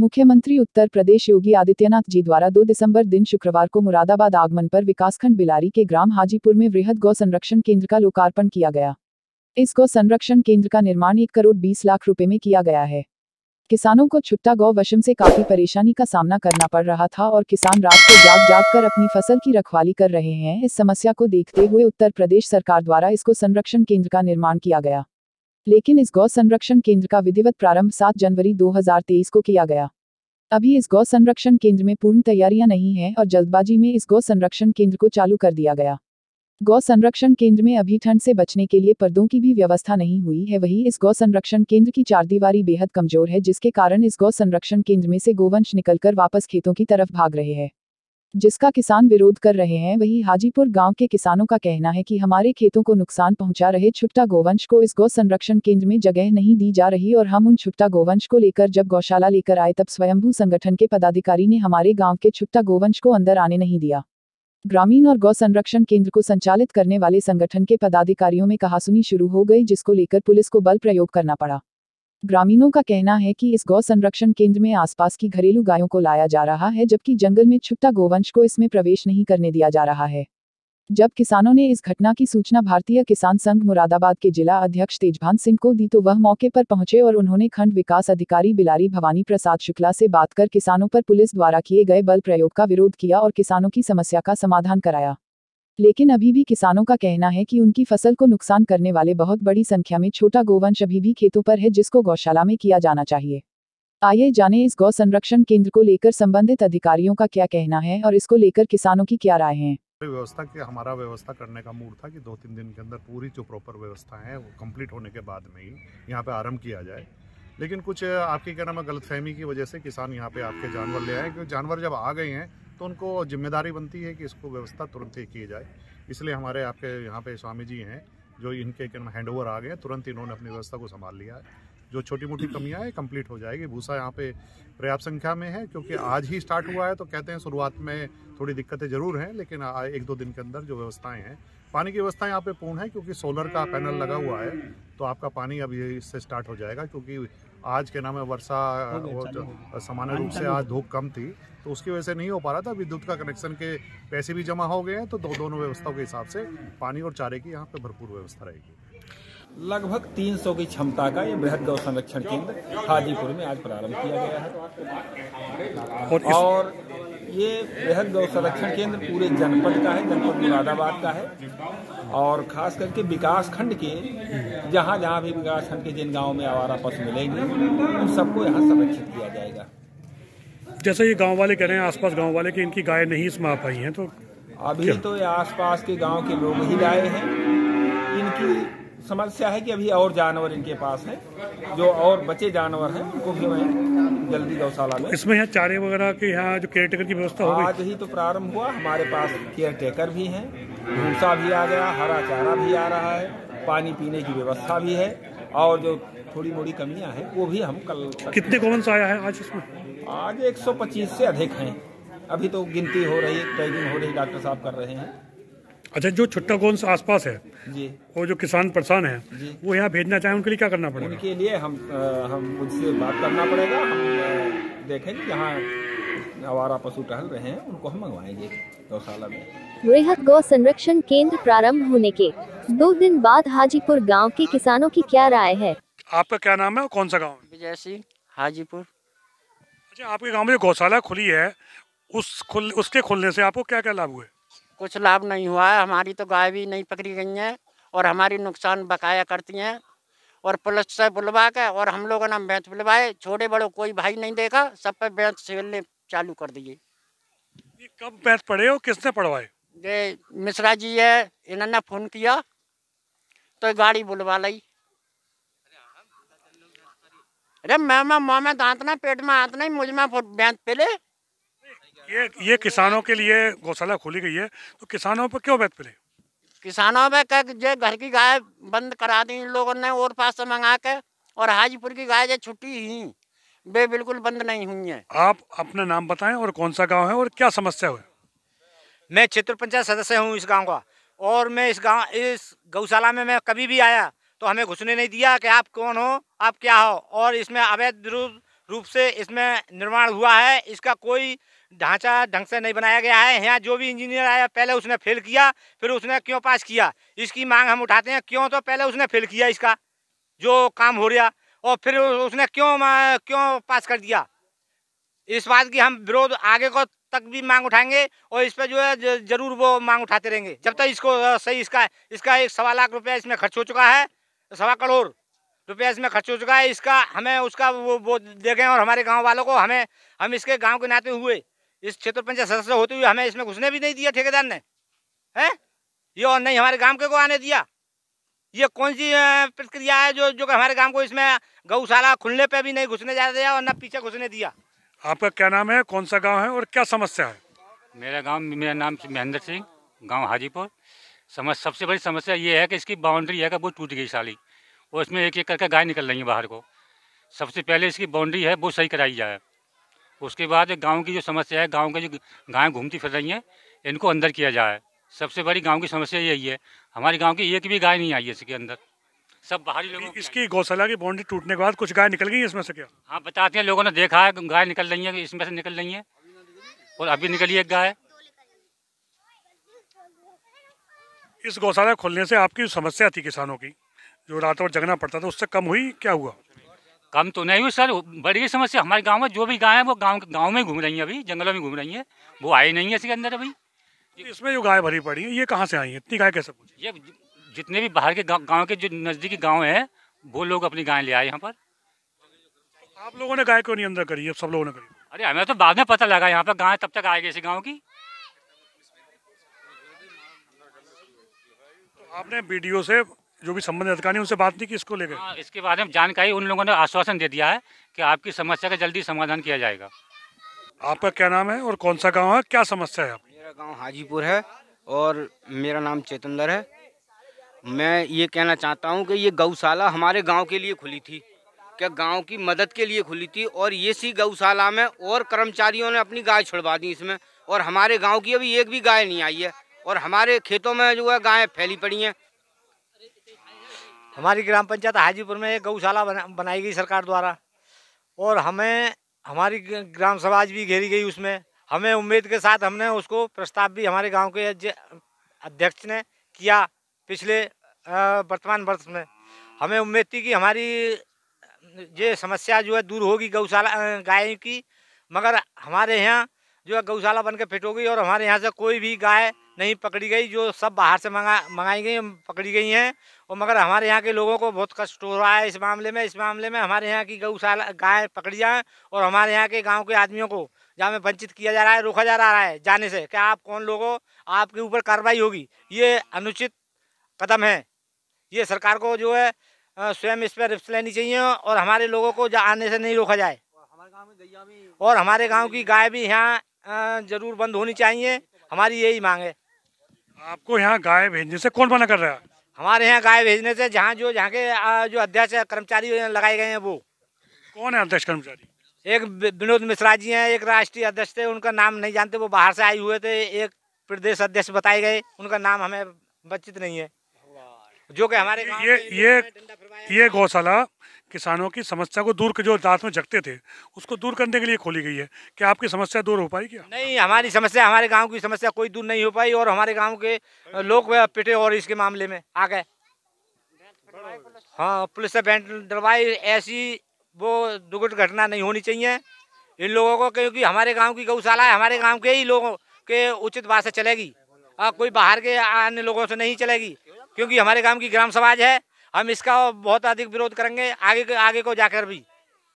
मुख्यमंत्री उत्तर प्रदेश योगी आदित्यनाथ जी द्वारा 2 दिसंबर दिन शुक्रवार को मुरादाबाद आगमन पर विकासखंड बिलारी के ग्राम हाजीपुर में वृहद गौ संरक्षण केंद्र का लोकार्पण किया गया। इस गौ संरक्षण केंद्र का निर्माण 1 करोड़ 20 लाख रुपए में किया गया है। किसानों को छुट्टा गौ वशम से काफी परेशानी का सामना करना पड़ रहा था और किसान रात को जाग जाग कर अपनी फसल की रखवाली कर रहे हैं। इस समस्या को देखते हुए उत्तर प्रदेश सरकार द्वारा इस गौ संरक्षण केंद्र का निर्माण किया गया, लेकिन इस गौ संरक्षण केंद्र का विधिवत प्रारंभ 7 जनवरी 2023 को किया गया। अभी इस गौ संरक्षण केंद्र में पूर्ण तैयारियां नहीं हैं और जल्दबाजी में इस गौ संरक्षण केंद्र को चालू कर दिया गया। गौ संरक्षण केंद्र में अभी ठंड से बचने के लिए पर्दों की भी व्यवस्था नहीं हुई है। वहीं इस गौ संरक्षण केंद्र की चारदीवारी बेहद कमजोर है, जिसके कारण इस गौ संरक्षण केंद्र में से गोवंश निकलकर वापस खेतों की तरफ भाग रहे हैं, जिसका किसान विरोध कर रहे हैं। वहीं हाजीपुर गांव के किसानों का कहना है कि हमारे खेतों को नुकसान पहुंचा रहे छुट्टा गोवंश को इस गौ संरक्षण केंद्र में जगह नहीं दी जा रही और हम उन छुट्टा गोवंश को लेकर जब गौशाला लेकर आए तब स्वयंभू संगठन के पदाधिकारी ने हमारे गांव के छुट्टा गोवंश को अंदर आने नहीं दिया। ग्रामीण और गौ संरक्षण केंद्र को संचालित करने वाले संगठन के पदाधिकारियों में कहासुनी शुरू हो गई, जिसको लेकर पुलिस को बल प्रयोग करना पड़ा। ग्रामीणों का कहना है कि इस गौ संरक्षण केंद्र में आसपास की घरेलू गायों को लाया जा रहा है, जबकि जंगल में छुट्टा गोवंश को इसमें प्रवेश नहीं करने दिया जा रहा है। जब किसानों ने इस घटना की सूचना भारतीय किसान संघ मुरादाबाद के जिला अध्यक्ष तेजभान सिंह को दी तो वह मौके पर पहुंचे और उन्होंने खंड विकास अधिकारी बिलारी भवानी प्रसाद शुक्ला से बात कर किसानों पर पुलिस द्वारा किए गए बल प्रयोग का विरोध किया और किसानों की समस्या का समाधान कराया। लेकिन अभी भी किसानों का कहना है कि उनकी फसल को नुकसान करने वाले बहुत बड़ी संख्या में छोटा गोवंश अभी भी खेतों पर है, जिसको गौशाला में किया जाना चाहिए। आइए जाने इस गौ संरक्षण केंद्र को लेकर संबंधित अधिकारियों का क्या कहना है और इसको लेकर किसानों की क्या राय है। व्यवस्था की हमारा व्यवस्था करने का मूड था कि 2-3 दिन के अंदर पूरी जो प्रॉपर व्यवस्था है वो कंप्लीट होने के बाद में ही यहाँ पे आरंभ किया जाए। लेकिन कुछ आपकी क्या नाम है गलतफहमी की वजह से किसान यहाँ पे आपके जानवर ले आए, क्योंकि जानवर जब आ गए हैं तो उनको जिम्मेदारी बनती है कि इसको व्यवस्था तुरंत ही की जाए। इसलिए हमारे आपके यहाँ पे स्वामी जी हैं जो इनके हैंड ओवर आ गए, तुरंत इन्होंने अपनी व्यवस्था को संभाल लिया है। जो छोटी मोटी कमियां हैं कंप्लीट हो जाएगी। भूसा यहाँ पे पर्याप्त संख्या में है, क्योंकि आज ही स्टार्ट हुआ है तो कहते हैं शुरुआत में थोड़ी दिक्कतें जरूर हैं, लेकिन 1-2 दिन के अंदर जो व्यवस्थाएं हैं, पानी की व्यवस्था यहाँ पे पूर्ण है, क्योंकि सोलर का पैनल लगा हुआ है तो आपका पानी अभी इससे स्टार्ट हो जाएगा। क्योंकि आज के नाम है वर्षा और सामान्य रूप से आज धूप कम थी तो उसकी वजह से नहीं हो पा रहा था। विद्युत का कनेक्शन के पैसे भी जमा हो गए हैं तो दोनों व्यवस्थाओं के हिसाब से पानी और चारे की यहाँ पे भरपूर व्यवस्था रहेगी। लगभग 300 की क्षमता का ये बृहद गौ संरक्षण केंद्र हाजीपुर में आज प्रारंभ किया गया है और ये बृहद गौ संरक्षण केंद्र पूरे जनपद का है, जनपद मुरादाबाद का है और खास करके विकास खंड के जहाँ जहाँ भी विकास खंड के जिन गाँव में आवारा पशु मिलेंगे उन सबको यहाँ संरक्षित किया जाएगा। जैसे ये गांव वाले कह रहे हैं, आसपास गांव वाले कि इनकी गाय नहीं इसमें आ पाई हैं, तो अभी तो ये आसपास के गांव के लोग ही लाए हैं। इनकी समस्या है कि अभी और जानवर इनके पास हैं, जो और बचे जानवर हैं उनको भी मैं जल्दी गौशाला में। इसमें यहाँ चारे वगैरह के यहाँ जो केयर टेकर की व्यवस्था हो गई? आज ही तो प्रारंभ हुआ। हमारे पास केयर टेकर भी हैं, भूसा भी आ गया, हरा चारा भी आ रहा है, पानी पीने की व्यवस्था भी है और जो थोड़ी मोड़ी कमियां हैं वो भी हम कल। कितने गोवंश आया है आज इसमें? आज 125 से अधिक हैं। अभी तो गिनती हो रही, ट्रेनिंग हो रही, डॉक्टर साहब कर रहे हैं। अच्छा, जो छुट्टा गोवंश आसपास है जी, वो जो किसान परेशान है वो यहाँ भेजना चाहें, उनके लिए क्या करना पड़ेगा? उनके लिए हम उनसे बात करना पड़ेगा। हम देखेंगे जहाँ आवारा पशु टहल रहे हैं उनको हम मंगवाएंगे गौशाला में। वृहद गौ संरक्षण केंद्र प्रारंभ होने के 2 दिन बाद हाजीपुर गांव के किसानों की क्या राय है। आपका क्या नाम है और कौन सा गाँव है? विजय सिंह, हाजीपुर। अच्छा, आपके गाँव में जो गौशाला खुली है उसके खुलने से आपको क्या क्या लाभ हुए? कुछ लाभ नहीं हुआ है। हमारी तो गाय भी नहीं पकड़ी गई हैं और हमारी नुकसान बकाया करती हैं और पुलिस से बुलवा के और हम लोगों ने बैंत बुलवाए, छोटे बड़ों कोई भाई नहीं देखा, सब पे बैंत सेलने चालू कर दिए। ये कब बैंत पड़े और किसने पड़वाए? ये मिश्रा जी है, इन्होंने फोन किया तो गाड़ी बुलवा ली। अरे मैं दांत ना पेट में हाथ नहीं, मुझ में बैंत पहले। ये किसानों के लिए गौशाला खोली गई है तो किसानों पर क्यों बैंत पड़े? किसानों में जो घर की गाय बंद करा दी इन लोगों ने और पास से मंगा के, और हाजीपुर की गाय जो छुट्टी ही वे बिल्कुल बंद नहीं हुई है। आप अपना नाम बताएं और कौन सा गांव है और क्या समस्या है? मैं क्षेत्र पंचायत सदस्य हूं इस गांव का और मैं इस गौशाला में मैं कभी भी आया तो हमें घुसने नहीं दिया कि आप कौन हो, आप क्या हो, और इसमें अवैध रूप रूप से इसमें निर्माण हुआ है। इसका कोई ढांचा ढंग से नहीं बनाया गया है। यहाँ जो भी इंजीनियर आया पहले उसने फेल किया, फिर उसने क्यों पास किया, इसकी मांग हम उठाते हैं। क्यों? तो पहले उसने फेल किया इसका जो काम हो रहा, और फिर उसने क्यों पास कर दिया। इस बात की हम विरोध आगे को तक भी मांग उठाएंगे और इस पर जो है जरूर वो मांग उठाते रहेंगे जब तक इसको सही इसका एक 1.25 लाख रुपया इसमें खर्च हो चुका है, 1.25 करोड़ रुपया इसमें खर्च हो चुका है। इसका हमें उसका वो देखें, और हमारे गांव वालों को हम इसके गांव के नाते हुए इस क्षेत्र पंचायत सदस्य होते हुए हमें इसमें घुसने भी नहीं दिया ठेकेदार ने, है ये, और नहीं हमारे गांव के को आने दिया। ये कौन सी प्रक्रिया है जो हमारे गांव को इसमें गौशाला खुलने पे भी नहीं घुसने जा दिया और न पीछे घुसने दिया। आपका क्या नाम है, कौन सा गांव है और क्या समस्या है? मेरा नाम महेंद्र सिंह, गांव हाजीपुर। सबसे बड़ी समस्या ये है कि इसकी बाउंड्री है कि वो टूट गई साली, और इसमें एक एक करके गाय निकल रही है बाहर को। सबसे पहले इसकी बाउंड्री है वो सही कराई जाए। उसके बाद गांव की जो समस्या है, गांव की जो गायें घूमती फिर रही हैं, इनको अंदर किया जाए। सबसे बड़ी गांव की समस्या यही है। हमारे गांव की एक भी गाय नहीं आई है इसके अंदर, सब बाहरी लोगों की। इसकी गौशाला की बाउंड्री टूटने के बाद कुछ गाय निकल गई है इसमें से क्या? हाँ, बताते हैं, लोगों ने देखा है गाय निकल रही है, इसमें से निकल रही है, और अभी निकली एक गाय। इस गौशाला खुलने से आपकी जो समस्या थी किसानों की, जो रात और जगना पड़ता था, उससे कम हुई? क्या हुआ? कम तो नहीं हुई सर, बड़ी समस्या हमारे गांव में जो भी गाय है वो गांव में घूम रही है, अभी जंगलों में घूम रही है, वो आई नहीं है इसके अंदर अभी। इसमें जो गाय भरी पड़ी है ये कहाँ से आई है? इतनी गाय कैसे पहुंची? ये जितने भी बाहर के गांव के जो नज़दीकी गांव हैं वो लोग अपनी गाय ले आए यहाँ पर। आप लोगों ने गाय क्यों नहीं अंदर करी है? सब लोगों ने करी। अरे हमें तो बाद में पता लगा यहाँ पर गाय तब तक आएगी इसी गाँव की। तो आपने बीडीओ से जो भी संबंधित अधिकारी उनसे बात नहीं की इसको लेकर? हाँ, इसके बारे में जानकारी उन लोगों ने आश्वासन दे दिया है कि आपकी समस्या का जल्दी समाधान किया जाएगा। आपका क्या नाम है और कौन सा गाँव है, क्या समस्या है? मेरा गांव हाजीपुर है और मेरा नाम चेतंदर है। मैं ये कहना चाहता हूं कि ये गौशाला हमारे गांव के लिए खुली थी, क्या गांव की मदद के लिए खुली थी, और ये सी गौशाला में और कर्मचारियों ने अपनी गाय छुड़वा दी इसमें, और हमारे गांव की अभी एक भी गाय नहीं आई है, और हमारे खेतों में जो है गायें फैली पड़ी हैं। हमारी ग्राम पंचायत हाजीपुर में एक गौशाला बनाई गई सरकार द्वारा, और हमें हमारी ग्राम सभा भी घेरी गई। उसमें हमें उम्मीद के साथ हमने उसको प्रस्ताव भी हमारे गांव के अध्यक्ष ने किया। पिछले वर्तमान वर्ष में हमें उम्मीद थी कि हमारी ये समस्या जो है दूर होगी गौशाला गाय की, मगर हमारे यहाँ जो है गौशाला बन के फिट हो गई और हमारे यहाँ से कोई भी गाय नहीं पकड़ी गई। जो सब बाहर से मंगाई गई पकड़ी गई हैं, और मगर हमारे यहाँ के लोगों को बहुत कष्ट हो रहा है इस मामले में हमारे यहाँ की गौशाला गाय पकड़ी जाए और हमारे यहाँ के गांव के आदमियों को जहाँ में वंचित किया जा रहा है, रोका जा रहा है जाने से। क्या आप कौन लोगों, आपके ऊपर कार्रवाई होगी। ये अनुचित कदम है। ये सरकार को जो है स्वयं इस पर रिप्स लेनी चाहिए और हमारे लोगों को आने से नहीं रोका जाए, और हमारे गाँव की गाय भी यहाँ जरूर बंद होनी चाहिए। हमारी यही मांग है। आपको यहाँ गाय भेजने से कौन मना कर रहा है? हमारे यहाँ गाय भेजने से जहाँ के जो अध्यक्ष कर्मचारी लगाए गए हैं। वो कौन है अध्यक्ष कर्मचारी? एक विनोद मिश्रा जी हैं, एक राष्ट्रीय अध्यक्ष थे, उनका नाम नहीं जानते, वो बाहर से आए हुए थे। एक प्रदेश अध्यक्ष बताए गए, उनका नाम हमें बचित नहीं है, जो कि हमारे ये गौशाला किसानों की समस्या को दूर, जो रात में जगते थे उसको दूर करने के लिए खोली गई है। क्या आपकी समस्या दूर हो पाई? क्या नहीं, हमारी समस्या, हमारे गांव की समस्या कोई दूर नहीं हो पाई, और हमारे गांव के लोग पिटे और इसके मामले में आ गए। हाँ, पुलिस से बैंड डलवाई, ऐसी वो दुर्घटना घटना नहीं होनी चाहिए इन लोगों को, क्योंकि हमारे गांव की गौशाला है, हमारे गांव के ही लोगों के उचित बात से चलेगी, कोई बाहर के अन्य लोगों से नहीं चलेगी, क्योंकि हमारे गांव की ग्राम समाज है। हम इसका बहुत अधिक विरोध करेंगे आगे को जाकर भी।